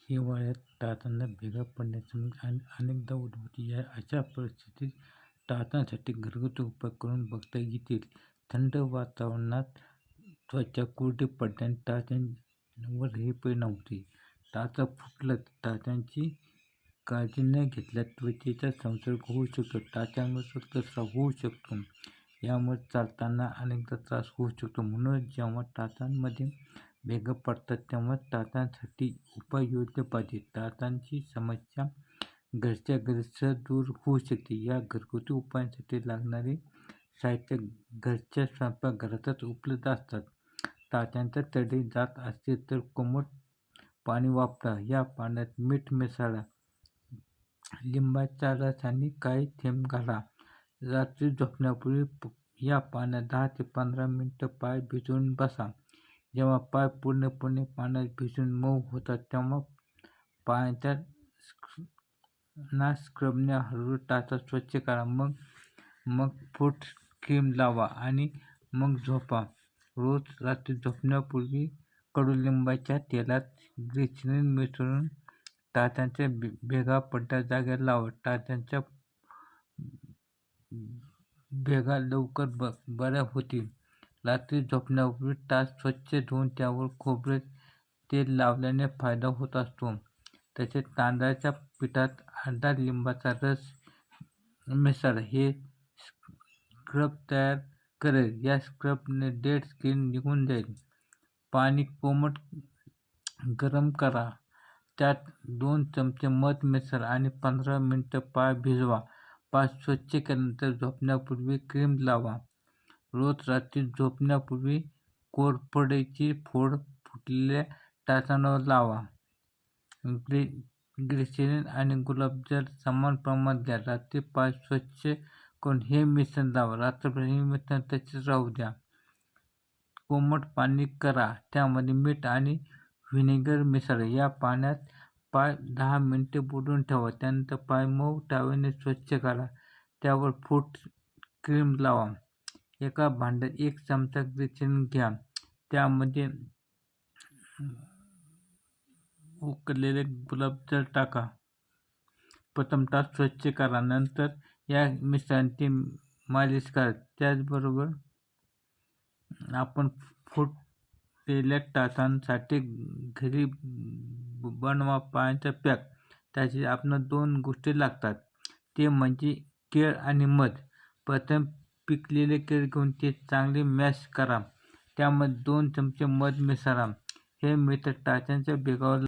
हिवाळ्यात टाचांना भेगा पडण्याची अनेकदा उद्भवते. अशा परिस्थितीत टाचांसाठी घरगुती उपाय करून बघता येतील. थंड वातावरणात त्वचा कोरडी पडल्याने टाचांवर हे परिणाम होते. टाचा फुटला टाचांची काळजी न घेतल्यास त्वचेचा संसर्ग होऊ शकतो. टाचांमुळे रक्तस्राव होऊ शकतो. यामुळे चालताना अनेकदा त्रास होऊ शकतो. म्हणून जेव्हा टाचांमध्ये भेगा पडतात तेव्हा टाचांसाठी उपाय योजले पाहिजेत. टाचांची समस्या घरच्या घरी सहज दूर होऊ शकते. या घरगुती उपायांसाठी लागणारे साहित्य घरच्या स्वयंपाकघरातच उपलब्ध असतात. टाचांचे तडे जात असतील तर कोमट पाणी वापरा. या पाण्यात मीठ मिसळा, लिंबाचा रस आणि काही थेंब घाला. रात्री झोपण्यापूर्वी या पाण्यात 10 ते 15 मिनिटं पाय भिजवून बसा. जेव्हा पाय पूर्णपणे पाण्यात भिजून मऊ होतात तेव्हा पायांच्या स्क्रबने हळूहळू टाचा स्वच्छ करा. मग फूट क्रीम लावा आणि मग झोपा. रोज रात्री झोपण्यापूर्वी कडुलिंबाच्या तेलात ग्लिसरीन मिसळून टाचांच्या भेगा पडलेल्या जागेवर लावा. टाचांच्या भेगा लवकर बऱ्या होतील. रात्री झोपण्यापूर्वी टाच स्वच्छ धुवून त्यावर खोबरे तेल लावल्याने फायदा होत असतो. तसेच तांदळाच्या पिठात अर्धा लिंबाचा रस मिसळा. हे स्क्रब तयार करेल. या स्क्रबने डेड स्किन निघून जाईल. पाणी कोमट गरम करा. त्यात 2 चमचे मध मिसळा आणि 15 मिनिटं पाय भिजवा. पाय स्वच्छ केल्यानंतर झोपण्यापूर्वी क्रीम लावा. रोज रात्री झोपण्यापूर्वी कोरफडीची फोड फुटलेल्या टाचांवर लावा. ग्लिसरीन आणि गुलाबजल समान प्रमाणात घ्या. रात्री पाय स्वच्छ करून हे मिश्रण लावा. रात्रभर हे मिश्रण तसेच राहू द्या. कोमट पाणी करा. त्यामध्ये मीठ आणि व्हिनेगर मिसळा. या पाण्यात पाय 10 मिनिटे बुडवून ठेवा. त्यानंतर पाय मऊ टावेलने स्वच्छ करा. त्यावर फूट क्रीम लावा. एका भांड्यात 1 चमचा ग्लिसरीन घ्या. त्यामध्ये उकळलेले गुलाबजल टाका. प्रथमतः स्वच्छ करा. नंतर या मिश्रणाची मालिश करा. त्याचबरोबर आपण फुटलेल्या टाचांसाठी घरी बनवा पायांचा पॅक. त्यासाठी आपल्याला 2 गोष्टी लागतात. ते म्हणजे केळ आणि मध. प्रथम पिकलेले केळ घेऊन ते चांगले मॅश करा. त्यामध्ये 2 चमचे मध मिसळा. हे मिश्रण टाचांच्या भेगावर